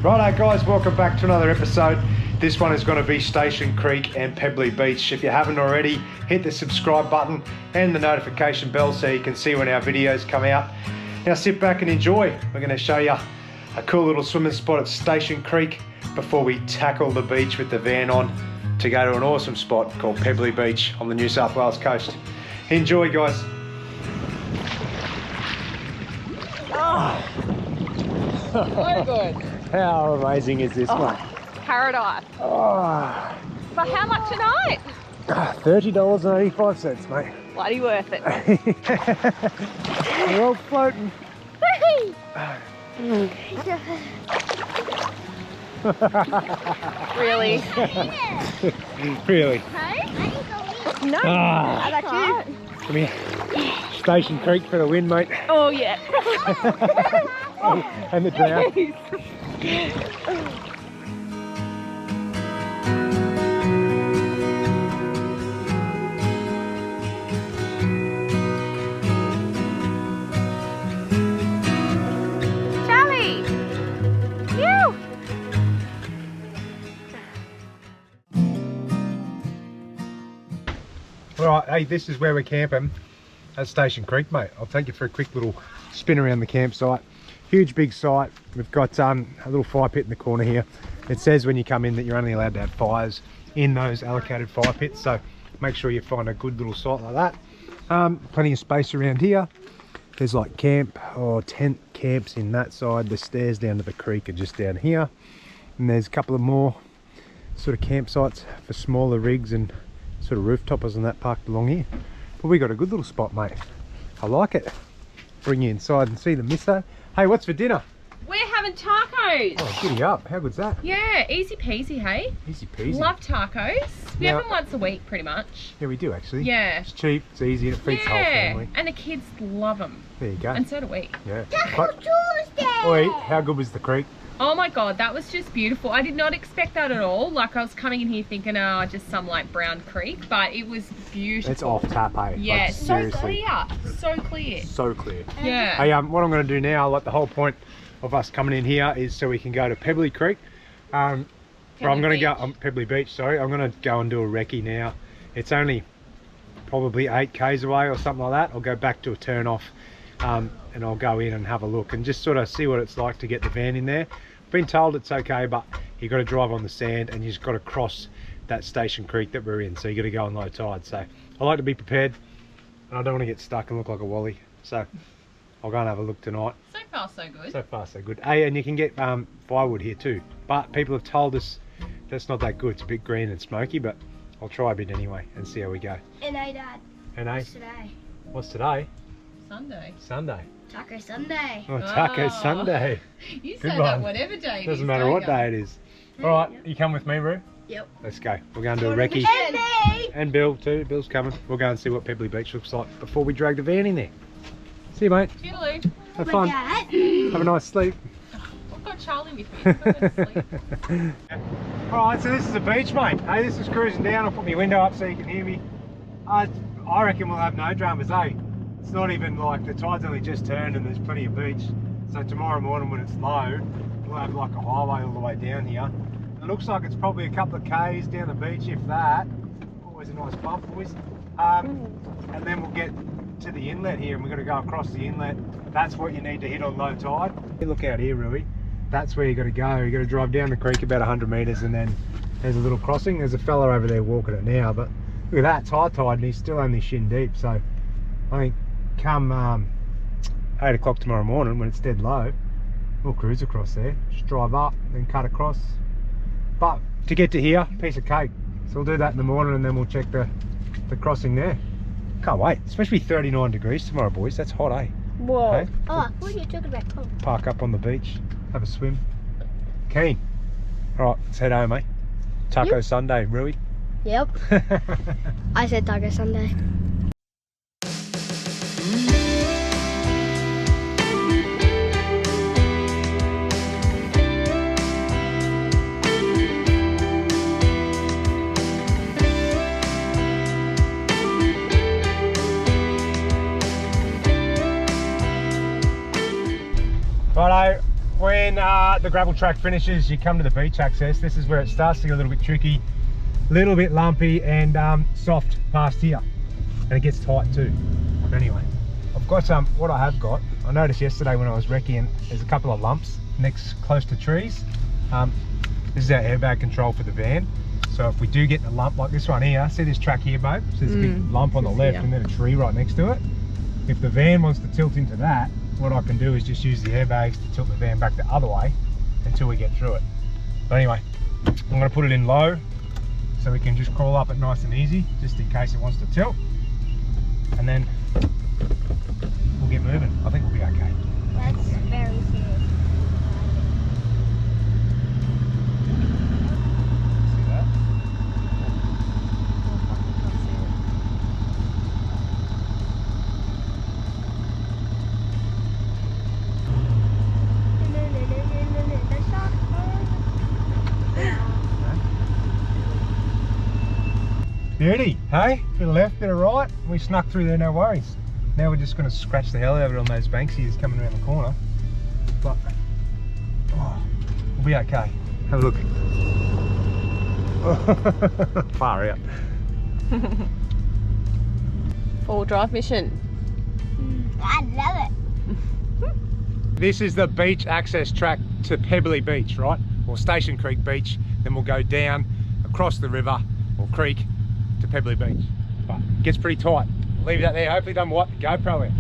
Righto guys, welcome back to another episode. This one is going to be Station Creek and Pebbly Beach. If you haven't already, hit the subscribe button and the notification bell so you can see when our videos come out. Now sit back and enjoy. We're going to show you a cool little swimming spot at Station Creek before we tackle the beach with the van on to go to an awesome spot called Pebbly Beach on the New South Wales coast. Enjoy guys. So good. How amazing is this one? Paradise. Oh. But how much a night? $30.85, mate. Bloody worth it. We're all floating. Really? Really? No. Come here. Station Creek for the win, mate. Oh yeah. And the drown. Charlie. You. Alright, hey, this is where we're camping at Station Creek, mate. I'll take you for a quick little spin around the campsite. Huge big site. We've got a little fire pit in the corner here. It says when you come in that you're only allowed to have fires in those allocated fire pits, so make sure you find a good little site like that. Plenty of space around here. There's like camp or tent camps in that side. The stairs down to the creek are just down here, and there's a couple of more sort of campsites for smaller rigs and sort of rooftopers and that parked along here. But we got a good little spot, mate. I like it. Bring you inside and see the misso. Hey, what's for dinner? We're having tacos. Oh, giddy up. How good's that? Yeah, easy peasy, hey? Easy peasy. Love tacos. We Now- have them once a week, pretty much. Yeah, we do actually. Yeah. It's cheap, it's easy, and it feeds the whole family. And the kids love them. There you go. And so do we. Yeah. Taco Tuesday! Oi, how good was the creek? Oh my god, that was just beautiful. I did not expect that at all. Like I was coming in here thinking, oh, just some like brown creek, but it was beautiful. It's off tap, hey? Yeah, Like, so seriously. clear. So clear. So clear. Yeah. Hey, what I'm going to do now, like the whole point of us coming in here is so we can go to Pebbly Creek. But I'm going to go on Pebbly Beach, sorry. I'm going to go and do a recce now. It's only probably 8 k's away or something like that. I'll go back to a turn off and I'll go in and have a look and just sort of see what it's like to get the van in there. Been told it's okay, but you got to drive on the sand and you just got to cross that Station Creek that we're in, so you got to go on low tide. So I like to be prepared and I don't want to get stuck and look like a wally, so I'll go and have a look tonight. So far so good. So far so good. Hey, and you can get firewood here too, but people have told us that's not that good. It's a bit green and smoky, but I'll try a bit anyway and see how we go. And I Dad. And What's today? what's today? Sunday. Sunday. Taco Sunday. Oh, Taco Oh. Sunday. You Good say one. that whatever day it is. Doesn't matter what day it is. All right, you come with me, Roo? Yep. Let's go. We're going to a recce. And me! And Bill too. Bill's coming. We'll go and see what Pebbly Beach looks like before we drag the van in there. See you, mate. Toodaloo. Have fun. Dad. Have a nice sleep. I've got Charlie with me. I've got to sleep. Alright, so this is the beach, mate. Hey, this is cruising down. I'll put my window up so you can hear me. I reckon we'll have no dramas, eh? It's not even like the tide's only just turned and there's plenty of beach. So tomorrow morning when it's low, we'll have like a highway all the way down here. It looks like it's probably a couple of k's down the beach, if that. Always a nice bump, boys. And then we'll get to the inlet here and we're going to go across the inlet. That's what you need to hit on low tide. Look out here, Rui. That's where you got to go. You got to drive down the creek about 100 metres and then there's a little crossing. There's a fella over there walking it now, but look at that, high tide, and he's still only shin deep. So I think come 8 o'clock tomorrow morning when it's dead low, we'll cruise across there. Just drive up, then cut across. But to get to here, piece of cake. So we'll do that in the morning and then we'll check the crossing there. Can't wait. It's supposed to be 39 degrees tomorrow, boys. That's hot, eh? Whoa. Hey? Oh, what are you talking about? Oh. Park up on the beach, have a swim. Keen. Alright, let's head home, eh? Taco Sunday, Rui. Yep. I said Taco Sunday. Righto, we then the gravel track finishes, you come to the beach access. This is where it starts to get a little bit tricky, a little bit lumpy and soft past here. And it gets tight too. But anyway, I've got what I have got. I noticed yesterday when I was recceing, there's a couple of lumps close to trees. This is our airbag control for the van. So if we do get a lump like this one here, see this track here, babe? So there's a big lump on the left and then a tree right next to it. If the van wants to tilt into that, what I can do is just use the airbags to tilt the van back the other way until we get through it. But anyway, I'm going to put it in low so we can just crawl up it nice and easy, just in case it wants to tilt. And then we'll get moving. I think we'll be okay. That's very serious. Beauty, hey? Bit of left, bit of right. We snuck through there, no worries. Now we're just going to scratch the hell out of it on those Banksies coming around the corner. But oh, we'll be okay. Have a look. Far out. Four-wheel drive mission. I love it. This is the beach access track to Pebbly Beach, right? Or Station Creek Beach. Then we'll go down across the river or creek to Pebbly Beach. But it gets pretty tight. Leave that there. Hopefully don't wipe the GoPro out.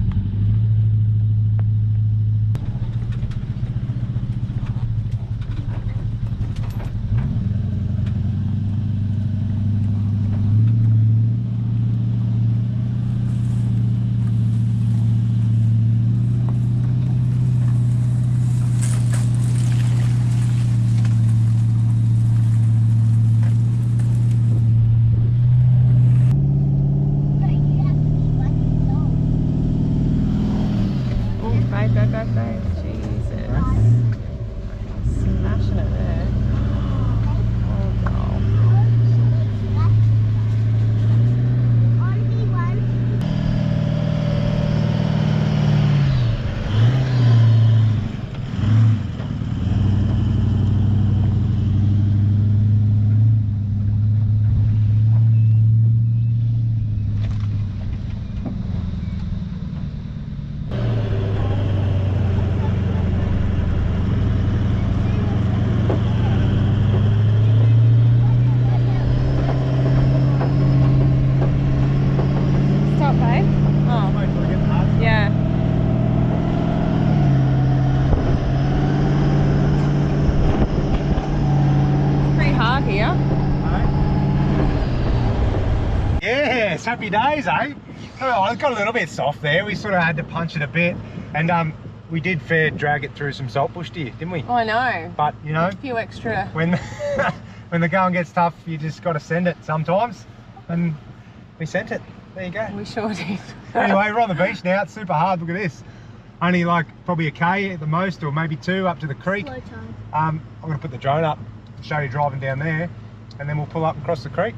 Yes, happy days, eh? Oh, it got a little bit soft there. We sort of had to punch it a bit, and we did fair drag it through some saltbush deer, didn't we? I know. But you know, a few extra. When the going gets tough, you just got to send it sometimes, and we sent it. There you go. We sure did. Anyway, we're on the beach now. It's super hard. Look at this. Only like probably a K at the most, or maybe 2 up to the creek. Slow time. I'm gonna put the drone up, show you driving down there, and then we'll pull up across the creek.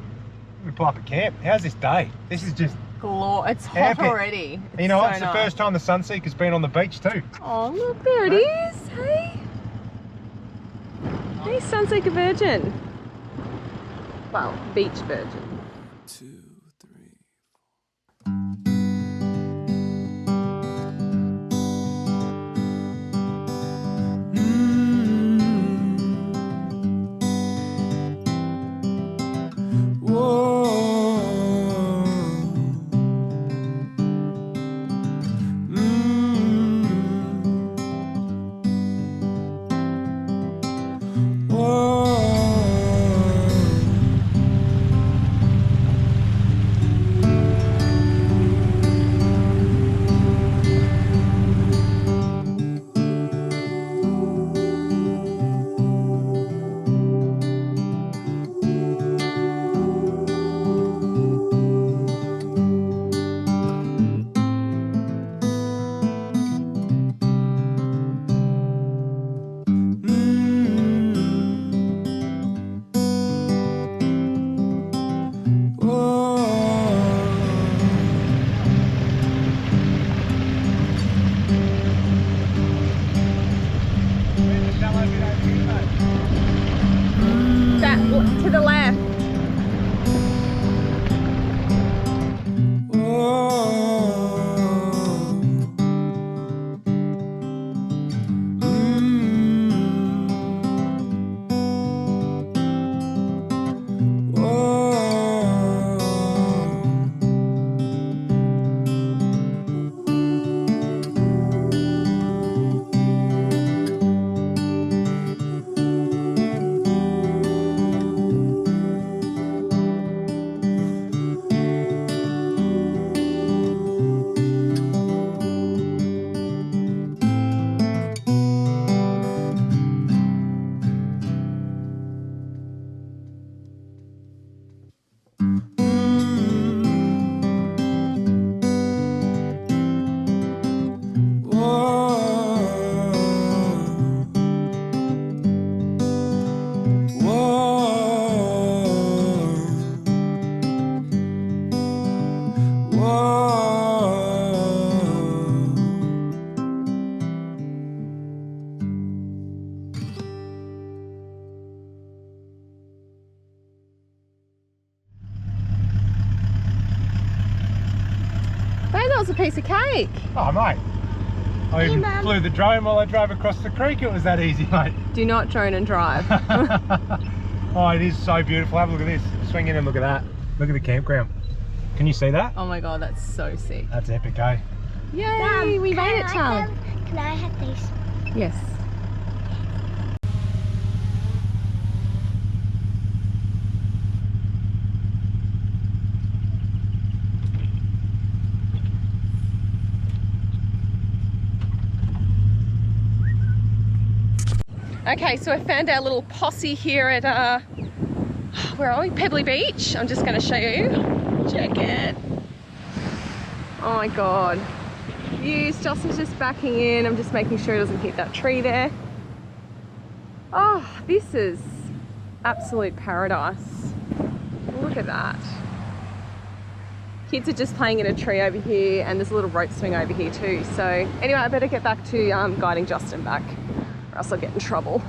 We pull up at camp. How's this day? This is just It's hot epic. already. It's you know, so it's the nice. first time the Sunseeker's been on the beach too. Oh, look, there it is. Hey. Hey, Sunseeker Virgin. Well, beach virgin. 2, 3. To the left. That was a piece of cake. Oh, mate. I even flew the drone while I drove across the creek. It was that easy, mate. Do not drone and drive. Oh, it is so beautiful. Have a look at this. Swing in and look at that. Look at the campground. Can you see that? Oh my god, that's so sick. That's epic, eh? Yay, we made it, Charlie. Can I have these? Yes. Okay, so I found our little posse here at, where are we? Pebbly Beach. I'm just going to show you. Check it. Oh my god. Views, Justin's just backing in. I'm just making sure he doesn't hit that tree there. Oh, this is absolute paradise. Look at that. Kids are just playing in a tree over here, and there's a little rope swing over here too. So anyway, I better get back to guiding Justin back, or else I'll get in trouble.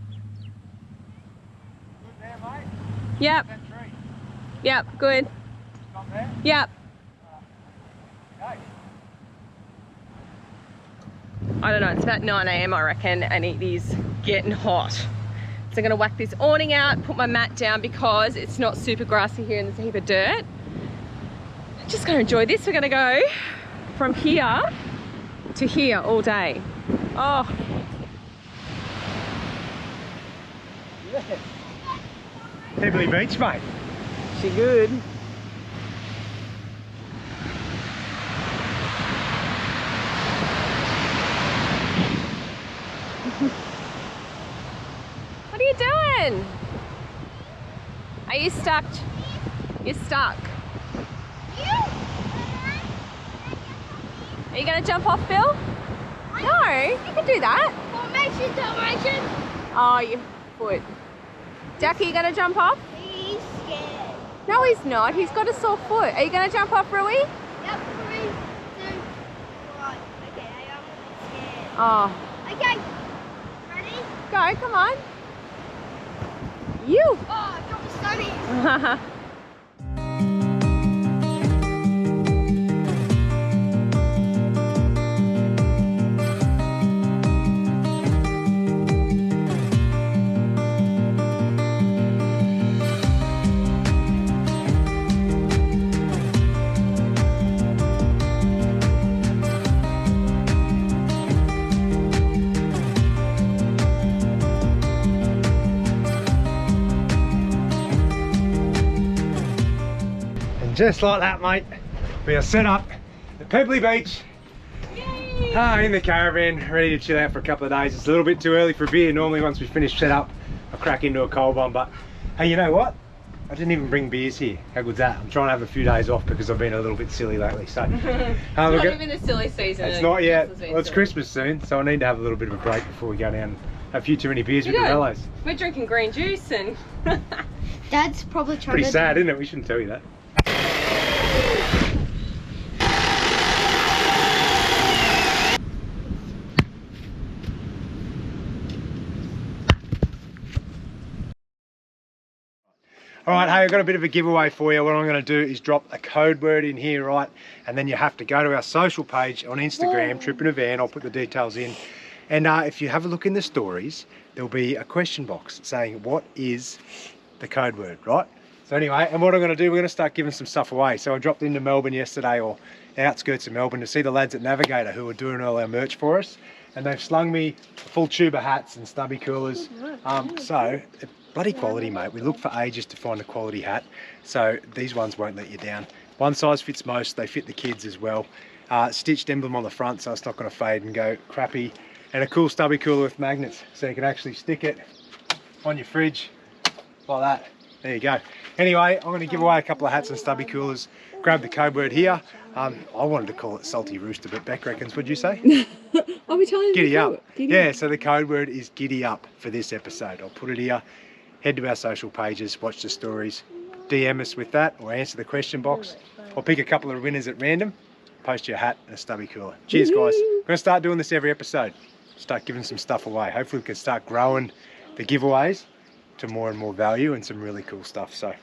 Good there, mate. Yep. That tree. Yep, good. Stop there. Yep. Okay. I don't know, it's about 9 AM I reckon, and it is getting hot. So I'm gonna whack this awning out, put my mat down because it's not super grassy here and there's a heap of dirt. Just gonna enjoy this. We're gonna go from here to here all day. Oh. Yes. Pebbly Beach, mate. She good. What are you doing? Are you stuck? You're stuck. Are you going to jump off, Bill? No, you can do that. Formation, direction. Oh, your foot. Jackie, you going to jump off? He's scared. No, he's not. He's got a sore foot. Are you going to jump off, Rui? Yep, 3, 2, 1. Okay, I am scared. Oh. Okay, ready? Go, come on. You. Oh, I dropped the sunny. Just like that, mate, we are set up at Pebbly Beach. In the caravan, ready to chill out for a couple of days. It's a little bit too early for a beer. Normally once we finish set up, I'll crack into a cold one, but hey, you know what? I didn't even bring beers here. How good's that? I'm trying to have a few days off because I've been a little bit silly lately. So, It's not even the silly season. It's not yet. Well, it's Christmas soon, so I need to have a little bit of a break before we go down and have a few too many beers with the fellows. We're drinking green juice and... Dad's probably trying Pretty to... sad, isn't it? We shouldn't tell you that. All right, hey, I've got a bit of a giveaway for you. What I'm going to do is drop a code word in here, right? And then you have to go to our social page on Instagram, Trip in a Van. I'll put the details in. And if you have a look in the stories, there'll be a question box saying, what is the code word, right? So anyway, and what I'm going to do, we're going to start giving some stuff away. So I dropped into Melbourne yesterday, or outskirts of Melbourne, to see the lads at Navigator who are doing all our merch for us. And they've slung me a full tube of hats and stubby coolers. So bloody quality, mate. We looked for ages to find a quality hat. So these ones won't let you down. One size fits most. They fit the kids as well. Stitched emblem on the front, so it's not going to fade and go crappy. And a cool stubby cooler with magnets, so you can actually stick it on your fridge like that. There you go. Anyway, I'm going to give away a couple of hats and stubby coolers. Grab the code word here. I wanted to call it Salty Rooster, but Beck reckons, what'd you say? I'll be telling you. Giddy up. Yeah, so the code word is giddy up for this episode. I'll put it here. Head to our social pages, watch the stories, DM us with that, or answer the question box. I'll pick a couple of winners at random, post your hat and a stubby cooler. Cheers, guys. I'm going to start doing this every episode. Start giving some stuff away. Hopefully we can start growing the giveaways to more and more value and some really cool stuff. So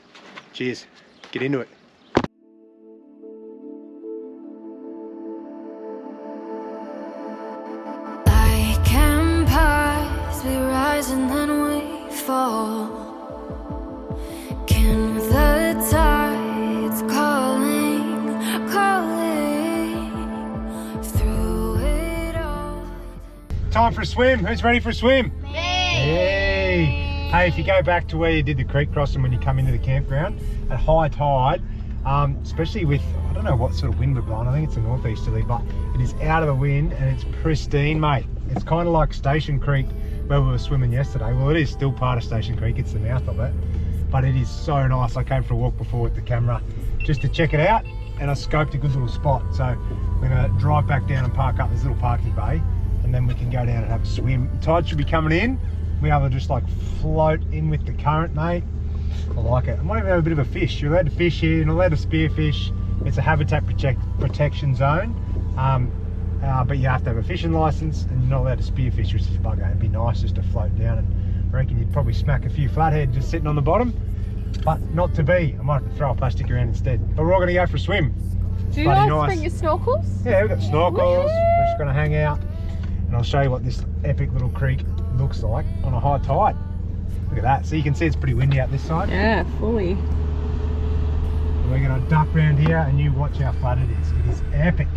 cheers, get into it. Like empires, we rise and then we fall. Can the tides calling through it all? Time for a swim. Who's ready for a swim? Me. Hey. Hey, if you go back to where you did the creek crossing when you come into the campground at high tide, especially with, I don't know what sort of wind we're blowing, I think it's a northeasterly, but it is out of the wind and it's pristine, mate. It's kind of like Station Creek where we were swimming yesterday. Well, it is still part of Station Creek, it's the mouth of it, but it is so nice. I came for a walk before with the camera just to check it out, and I scoped a good little spot. So we're gonna drive back down and park up this little parking bay, and then we can go down and have a swim. Tide should be coming in. We have to just like float in with the current, mate. I like it. I might even have a bit of a fish. You're allowed to fish here, you're not allowed to spearfish. It's a habitat protection zone, but you have to have a fishing license, and you're not allowed to spearfish, which is a bugger. It'd be nice just to float down, and I reckon you'd probably smack a few flathead just sitting on the bottom, but not to be. I might have to throw a plastic around instead. But we're all going to go for a swim. Do you guys bring your snorkels? Yeah, we've got snorkels. We're just going to hang out, and I'll show you what this epic little creek looks like on a high tide. Look at that. So you can see it's pretty windy out this side. Yeah, fully. We're going to duck around here and you watch how flat it is. It is epic.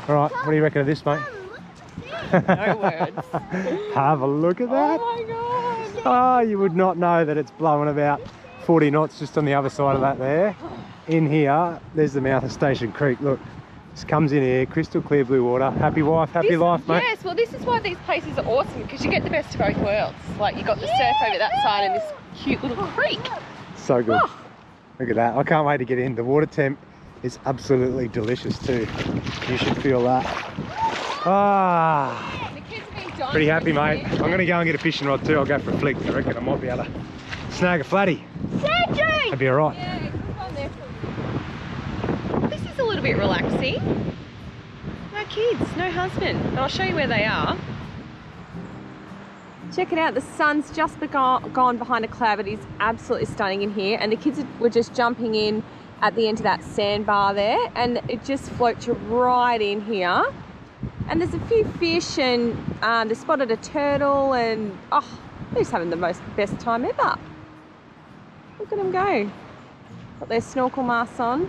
All right, what do you reckon of this, mate? No words. Have a look at that. Oh my god. Oh, you would not know that it's blowing about 40 knots just on the other side of that there. In here, there's the mouth of Station Creek. Look, this comes in here, crystal clear blue water. Happy wife, happy life, mate. Yes, well this is why these places are awesome, because you get the best of both worlds. Like you got the surf over that side and this cute little creek. So good. Oh. Look at that. I can't wait to get in. The water temp is absolutely delicious too. You should feel that. Ah. The kids have been dying. Pretty happy, mate. I'm going to go and get a fishing rod too. I'll go for a flick. I reckon I might be able to snag a flatty. That'd be alright. Yeah, it's on there for... This is a little bit relaxing. No kids, no husband. And I'll show you where they are. Check it out, the sun's just gone behind a cloud, but it's absolutely stunning in here. And the kids were just jumping in at the end of that sandbar there, and it just floats you right in here. And there's a few fish, and they spotted a turtle, and oh, they're just having the best time ever. Look at them go. Got their snorkel masks on.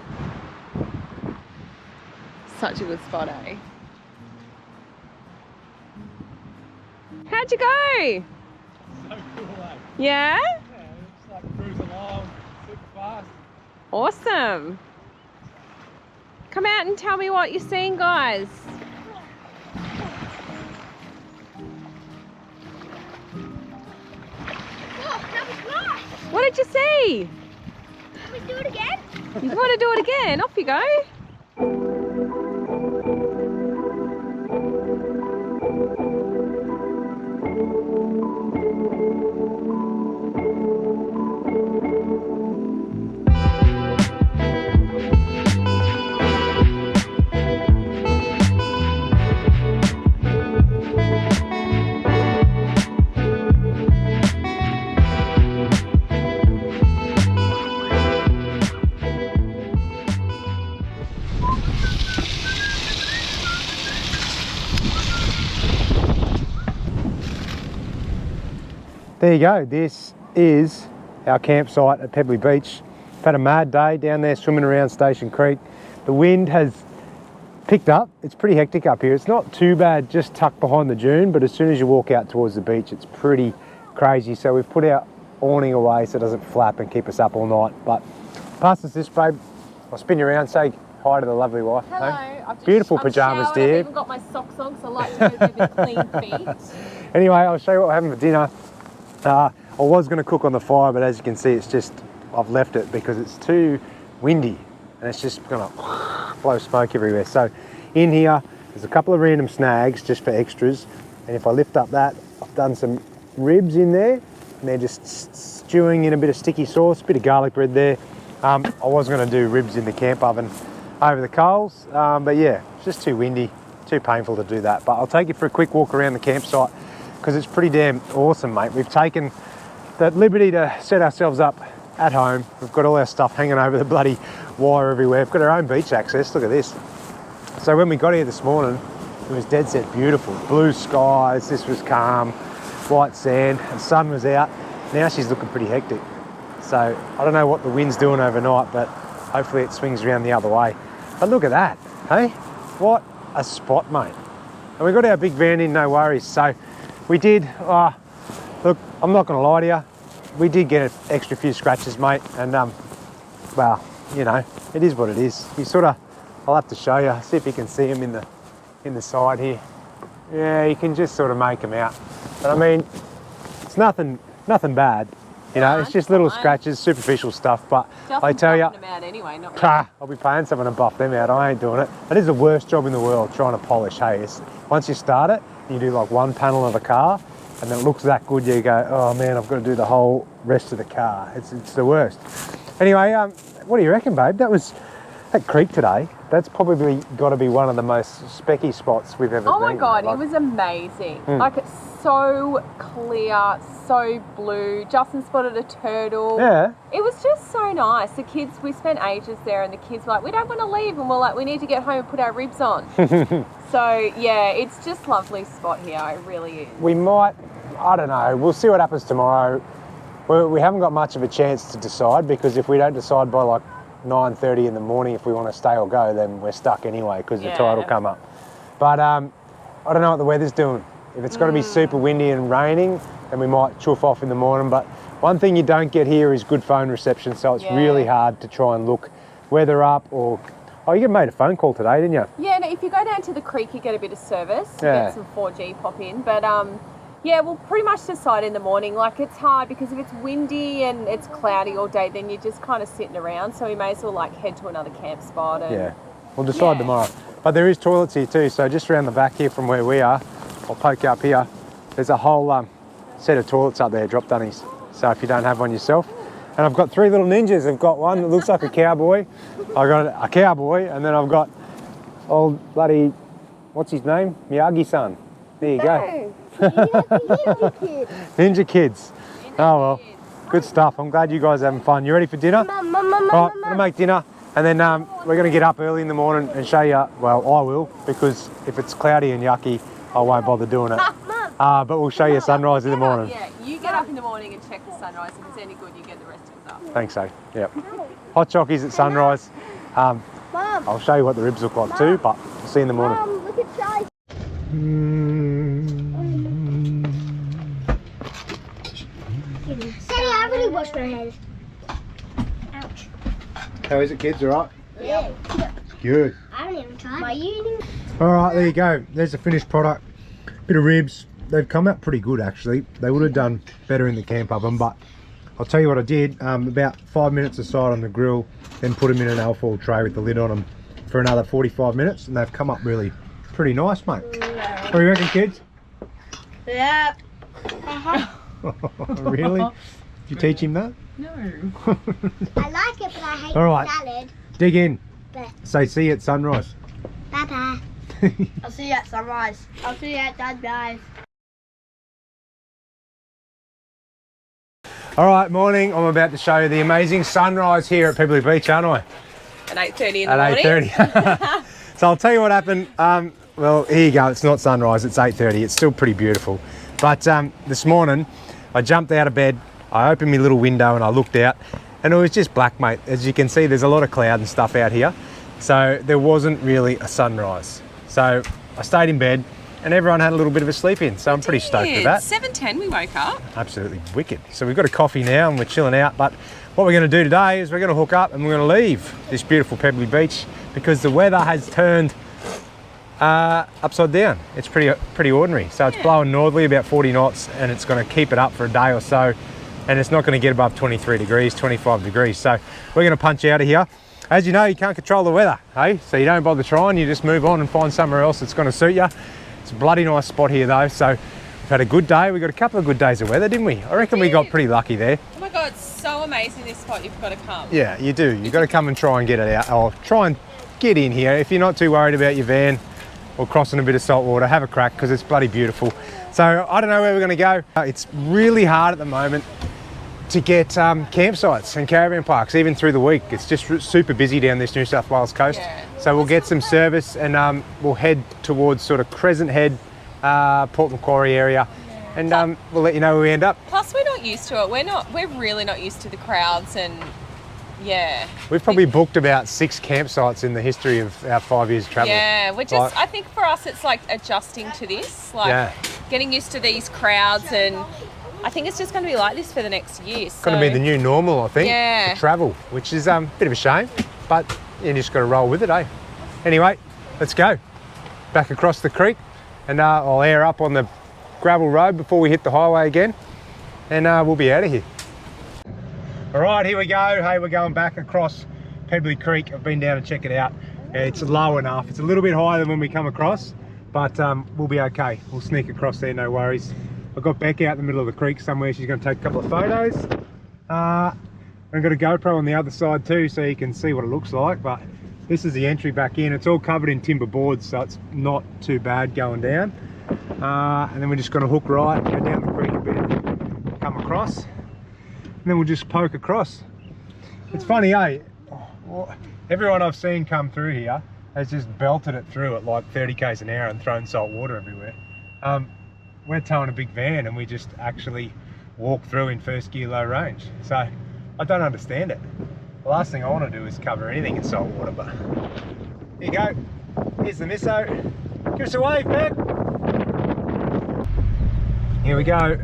Such a good spot, eh? How'd you go? So cool, eh? Yeah? Yeah, just like cruising along, super fast. Awesome. Come out and tell me what you're seeing, guys. What did you see? Can we do it again? You want to do it again? Off you go. there you go. This is our campsite at Pebbly Beach. We've had a mad day down there swimming around Station Creek. The wind has picked up. It's pretty hectic up here. It's not too bad just tucked behind the dune, but as soon as you walk out towards the beach, it's pretty crazy. So we've put our awning away so it doesn't flap and keep us up all night. But pass us this, babe. I'll spin you around, say hi to the lovely wife. Hello. Hey? I've just, Beautiful I'm pyjamas, showered, dear. I've even got my socks on because I like to go with clean feet. Anyway, I'll show you what we're having for dinner. I was going to cook on the fire, but as you can see, it's just, I've left it because it's too windy and it's just going to blow smoke everywhere. So in here, there's a couple of random snags just for extras. And if I lift up that, I've done some ribs in there and they're just stewing in a bit of sticky sauce, a bit of garlic bread there. I was going to do ribs in the camp oven over the coals, but yeah, it's just too windy, too painful to do that. But I'll take you for a quick walk around the campsite because it's pretty damn awesome, mate. We've taken that liberty to set ourselves up at home. We've got all our stuff hanging over the bloody wire everywhere. We've got our own beach access, look at this. So when we got here this morning, it was dead set beautiful. Blue skies, this was calm, white sand, the sun was out. Now she's looking pretty hectic. So I don't know what the wind's doing overnight, but hopefully it swings around the other way. But look at that, hey? What a spot, mate. And we got our big van in, no worries. So we did, look, I'm not gonna lie to you, we did get an extra few scratches, mate. And well, you know, it is what it is. You sort of, I'll have to show you, see if you can see them in the side here. Yeah, you can just sort of make them out. But I mean, it's nothing bad. You know, it's just little scratches, superficial stuff, but I tell you, them out anyway, not I'll be paying someone to buff them out. I ain't doing it. It is the worst job in the world trying to polish. Hey, once you start it, you do like one panel of a car, and then it looks that good, you go, oh man, I've got to do the whole rest of the car. It's the worst. Anyway, what do you reckon, babe? That was at Creek today. That's probably got to be one of the most specky spots we've ever been. Oh my God, like, it was amazing. Like, it's so clear, so blue. Justin spotted a turtle. Yeah. It was just so nice. The kids, we spent ages there and the kids were like, we don't want to leave. And we're like, we need to get home and put our ribs on. So yeah, it's just lovely spot here. It really is. We might, I don't know, we'll see what happens tomorrow. We haven't got much of a chance to decide because if we don't decide by like 9:30 in the morning if we want to stay or go, then we're stuck anyway because the tide will come up. But I don't know what the weather's doing. If it's got to be super windy and raining, then we might chuff off in the morning. But one thing you don't get here is good phone reception, so it's really hard to try and look weather up or... Oh, you made a phone call today, didn't you? Yeah, no, if you go down to the creek, you get a bit of service. You get some 4G pop in. But yeah, we'll pretty much decide in the morning. Like, it's hard because if it's windy and it's cloudy all day, then you're just kind of sitting around. So we may as well like head to another camp spot. And, we'll decide tomorrow. But there is toilets here too. So just around the back here from where we are, I'll poke you up here. There's a whole set of toilets up there, drop dunnies. So if you don't have one yourself. And I've got three little ninjas. I've got one that looks like a cowboy. I got a cowboy, and then I've got old bloody, what's his name? Miyagi-san. There you go. Ninja kids. Oh well, good stuff. I'm glad you guys are having fun. You ready for dinner? All right, I'm gonna make dinner, and then we're gonna get up early in the morning and show you. Well, I will, because if it's cloudy and yucky, I won't bother doing it. But we'll show you sunrise in the morning. Yeah, you get up in the morning and check the sunrise. If it's any good, you get the rest of us up. Thanks, eh? Yep. Hot chockies at sunrise. I'll show you what the ribs look like too, but we'll see you in the morning. Mom, look at Charlie. Daddy, I really washed my hands. Ouch. How is it, kids? All right? Yeah. Good. I haven't even tried. My eating. All right, there you go. There's the finished product. Bit of ribs. They've come out pretty good, actually. They would have done better in the camp oven, but I'll tell you what I did. About 5 minutes aside on the grill, then put them in an alfoil tray with the lid on them for another 45 minutes, and they've come up really pretty nice, mate. What do you reckon, kids? Yeah. Really? Did you teach him that? No. I like it, but I hate All right. salad. Dig in. But Say see you at sunrise. bye-bye. I'll see you at sunrise. I'll see you at sunrise. All right, morning. I'm about to show you the amazing sunrise here at Pebbly Beach, aren't I? At 8:30 in the morning. At 8:30. So I'll tell you what happened. Well, here you go. It's not sunrise. It's 8:30. It's still pretty beautiful. But this morning, I jumped out of bed, I opened my little window and I looked out, and it was just black, mate. As you can see, there's a lot of cloud and stuff out here. So there wasn't really a sunrise. So I stayed in bed and everyone had a little bit of a sleep in. So I'm pretty stoked with that. 7:10 we woke up. Absolutely wicked. So we've got a coffee now and we're chilling out. But what we're going to do today is we're going to hook up and we're going to leave this beautiful Pebbly Beach because the weather has turned upside down. It's pretty ordinary. So it's blowing northerly about 40 knots and it's going to keep it up for a day or so. And it's not going to get above 23 degrees, 25 degrees. So we're going to punch out of here. As you know, you can't control the weather, hey? So you don't bother trying, you just move on and find somewhere else that's going to suit you. It's a bloody nice spot here though. So we've had a good day. We got a couple of good days of weather, didn't we? I reckon we got pretty lucky there. Oh my God, it's so amazing this spot. You've got to come. Yeah, you do. You've got to come and try and get it out, or try and get in here. If you're not too worried about your van or crossing a bit of salt water, have a crack because it's bloody beautiful. So I don't know where we're going to go. It's really hard at the moment to get campsites and caravan parks, even through the week. It's just super busy down this New South Wales coast. Yeah. So we'll get some service and we'll head towards sort of Crescent Head, Port Macquarie area, and we'll let you know where we end up. Plus we're not used to it. We're really not used to the crowds, and yeah. We've probably booked about 6 campsites in the history of our 5 years of travel. Yeah, we're just, I think for us it's like adjusting to this, like getting used to these crowds, and I think it's just going to be like this for the next year. So. Going to be the new normal, I think, for travel, which is a bit of a shame, but you just got to roll with it, eh? Anyway, let's go back across the creek, and I'll air up on the gravel road before we hit the highway again, and we'll be out of here. All right, here we go. Hey, we're going back across Pebbly Creek. I've been down to check it out. It's low enough. It's a little bit higher than when we come across, but we'll be okay. We'll sneak across there, no worries. I've got Beck out in the middle of the creek somewhere. She's going to take a couple of photos. I've got a GoPro on the other side too, so you can see what it looks like. But this is the entry back in. It's all covered in timber boards, so it's not too bad going down. And then we're just going to hook right, go down the creek a bit, come across, and then we'll just poke across. It's funny, eh? Everyone I've seen come through here has just belted it through at like 30 k's an hour and thrown salt water everywhere. We're towing a big van and we just actually walk through in first gear low range. So I don't understand it. The last thing I want to do is cover anything in salt water, but here you go. Here's the misso. Give us a wave, Beck. Here we go.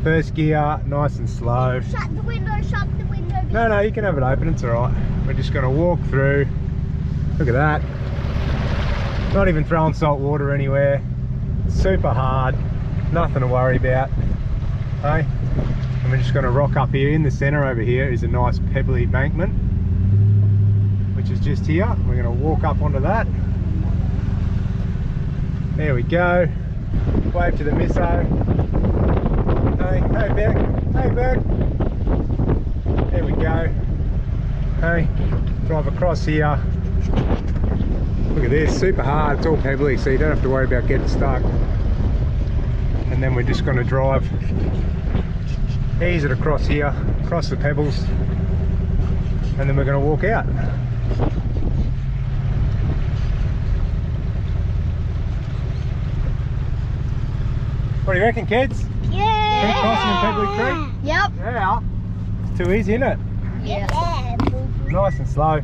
First gear, nice and slow. Shut the window, shut the window. No, you can have it open, it's all right. We're just going to walk through. Look at that. Not even throwing salt water anywhere. Super hard, nothing to worry about. Hey, and we're just going to rock up here. In the centre over here is a nice pebbly embankment, which is just here. We're going to walk up onto that. There we go. Wave to the misso. Hey Beck, hey Beck. There we go. Hey, drive across here. Look at this, super hard, it's all pebbly, so you don't have to worry about getting stuck. And then we're just going to drive, ease it across here, across the pebbles, and then we're going to walk out. What do you reckon, kids? Yeah. Crossing the Pebbly Creek? Yep. Yeah. It's too easy, isn't it? Yeah. Nice and slow.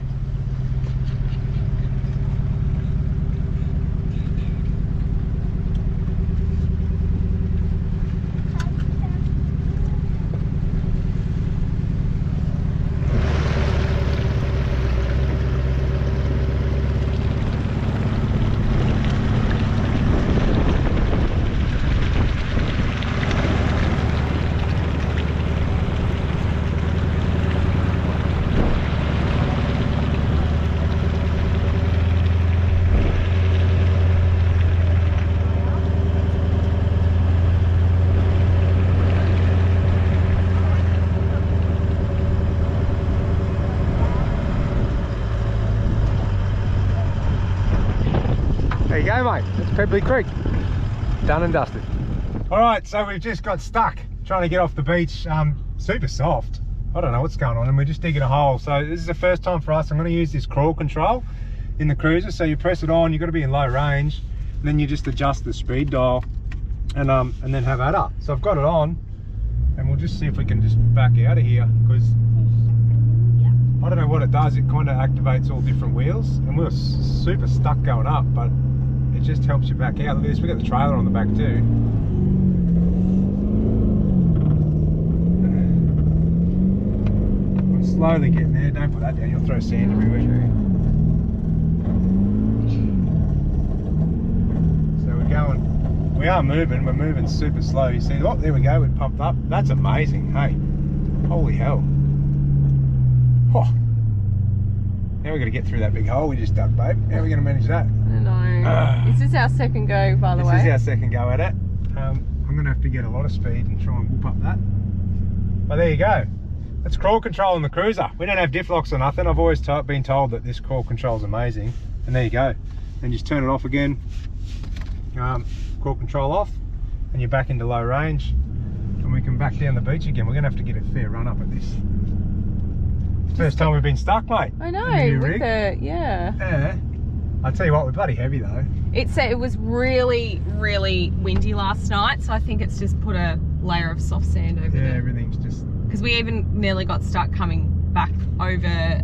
There you go, mate. That's Pebbly Creek. Done and dusted. All right, so we've just got stuck trying to get off the beach. Super soft. I don't know what's going on, and we're just digging a hole. So this is the first time for us. I'm going to use this crawl control in the cruiser. So you press it on, you've got to be in low range, and then you just adjust the speed dial, and then have at her. So I've got it on, and we'll just see if we can just back out of here, because I don't know what it does. It kind of activates all different wheels, and we were super stuck going up, but it just helps you back out. Look at this, we got the trailer on the back too. I'm slowly getting there. Don't put that down, you'll throw sand everywhere. So we're going, we are moving, we're moving super slow. You see, oh, there we go, we're pumped up. That's amazing, hey. Holy hell. Oh. Now we've got to get through that big hole we just dug, babe. How are we going to manage that? I know. This is our second go, by the way. This is our second go at it. I'm going to have to get a lot of speed and try and whoop up that. But there you go. That's crawl control on the cruiser. We don't have diff locks or nothing. I've always been told that this crawl control is amazing. And there you go. And just turn it off again. Crawl control off. And you're back into low range. And we can back down the beach again. We're going to have to get a fair run up at this. First time we've been stuck, mate. I know, with the, yeah. I'll tell you what, we're bloody heavy though. It was really, really windy last night, so I think it's just put a layer of soft sand over Yeah, there. everything's just... Because we even nearly got stuck coming back over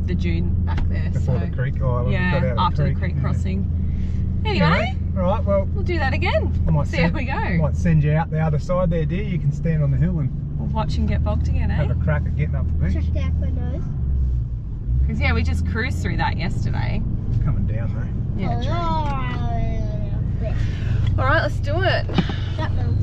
the dune back there. Before so, the creek, or yeah, after the creek crossing. Anyway, all right, well, we'll do that again. I might See how we go. Might send you out the other side there, dear. You can stand on the hill and We'll watch and get bogged again, eh? have a crack at getting up the beach. Check out my nose. Because yeah, we just cruised through that yesterday. It's coming down though. Yeah, true. Oh, All right, let's do it. that milk.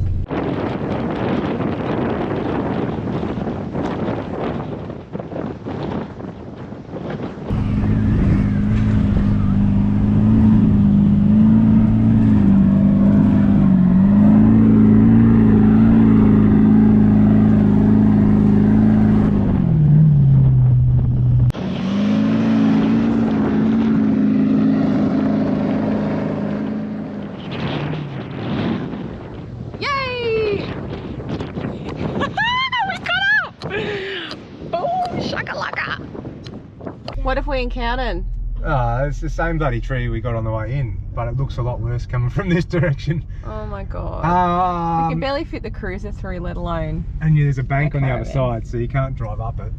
What have we encountered? It's the same bloody tree we got on the way in, but it looks a lot worse coming from this direction. Oh my god. We can barely fit the cruiser through, let alone. And yeah, there's a bank a on the other caravan. side, so you can't drive up it.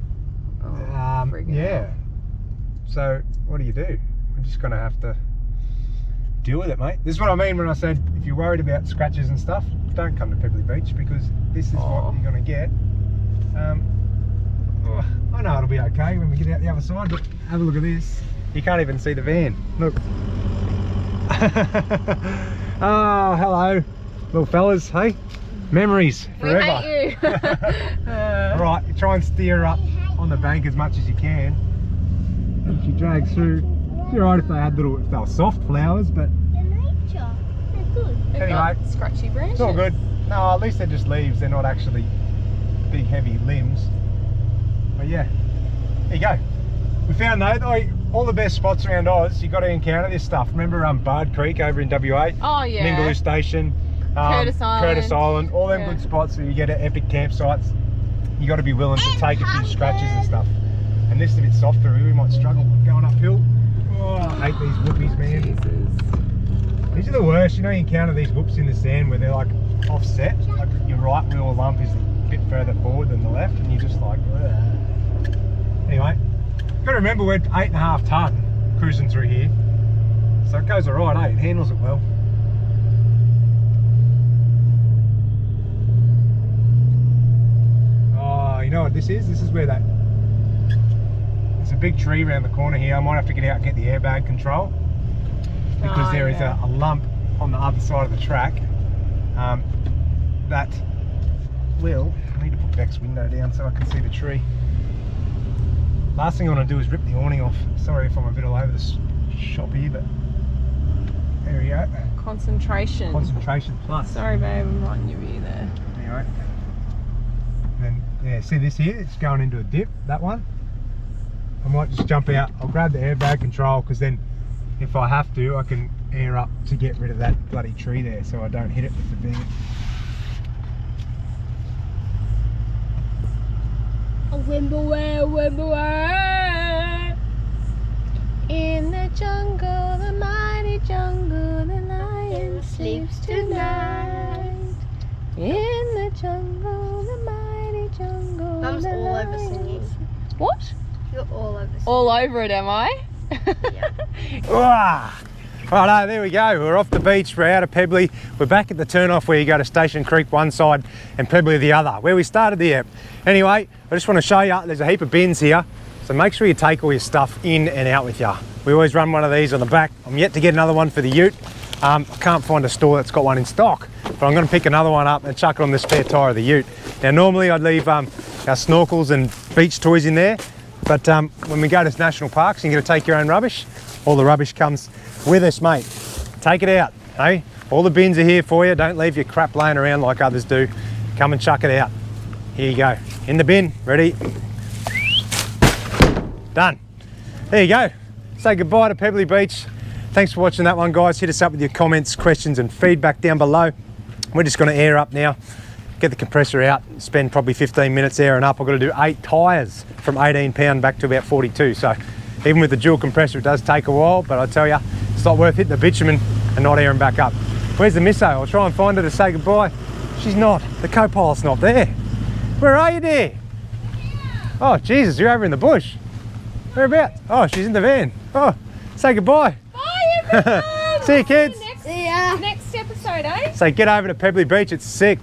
Oh, friggin' Yeah. hell. So what do? We're just gonna have to deal with it, mate. This is what I mean when I said if you're worried about scratches and stuff, don't come to Pebbly Beach, because this is what you're gonna get. I know it'll be okay when we get out the other side, but have a look at this. You can't even see the van. Look. Oh, hello, little fellas. Hey, memories forever. We hate you. Right, you try and steer up on the bank as much as you can. And she drags through. You're right if they had little, if they were soft flowers, but The nature. They're good. They've Anyway, got scratchy branches. it's all good. No, at least they're just leaves. They're not actually big, heavy limbs. But yeah, there you go. We found though, all the best spots around Oz, you got to encounter this stuff. Remember Bard Creek over in WA? Oh yeah. Mingaloo Station, Curtis Island. all them Yeah. good spots where you get at epic campsites. You got to be willing to take a few scratches and stuff. And this is a bit softer, we might struggle going uphill. Oh, I hate these whoopies, man. Jesus. These are the worst. You know, you encounter these whoops in the sand where they're like offset, like your right wheel lump is a bit further forward than the left, and you're just like, ugh. Anyway, you've got to remember we're 8.5 tonne cruising through here, so it goes alright, eh? It handles it well. Oh, you know what this is? This is where that, there's a big tree around the corner here. I might have to get out and get the airbag control, because there is a lump on the other side of the track that will, I need to put Beck's window down so I can see the tree. Last thing I want to do is rip the awning off. Sorry if I'm a bit all over the shop here, but there we go. Concentration. Concentration plus. Sorry babe, I'm right in your view there. Anyway. And then, yeah, see this here? It's going into a dip, that one. I might just jump out. I'll grab the airbag control, because then if I have to, I can air up to get rid of that bloody tree there so I don't hit it with the van. In the jungle, the mighty jungle, the lion sleeps tonight. In the jungle, the mighty jungle. Mum's the all over lions. singing. What? You're all over singing. All over it, am I? Ah! Righto, there we go. We're off the beach. We're out of Pebbly. We're back at the turn-off where you go to Station Creek one side and Pebbly the other, where we started the app. Anyway, I just want to show you, there's a heap of bins here. So make sure you take all your stuff in and out with you. We always run one of these on the back. I'm yet to get another one for the ute. I can't find a store that's got one in stock, but I'm going to pick another one up and chuck it on the spare tyre of the ute. Now normally I'd leave our snorkels and beach toys in there, but when we go to national parks and you're going to take your own rubbish, all the rubbish comes with us, mate. Take it out, hey? All the bins are here for you. Don't leave your crap laying around like others do. Come and chuck it out. Here you go, in the bin, ready? Done. There you go. Say goodbye to Pebbly Beach. Thanks for watching that one, guys. Hit us up with your comments, questions and feedback down below. We're just going to air up now, get the compressor out, spend probably 15 minutes airing up. I've got to do 8 tyres from 18 pound back to about 42. So even with the dual compressor, it does take a while, but I tell you, it's not worth hitting the bitumen and not airing back up. Where's the misso? I'll try and find her to say goodbye. She's not. The co-pilot's not there. Where are you, dear? Oh, Jesus, you're over in the bush. Whereabouts? Oh, she's in the van. Oh, say goodbye. Bye, everyone. See you, kids. See ya. Next episode, eh? Say get over to Pebbly Beach. It's sick.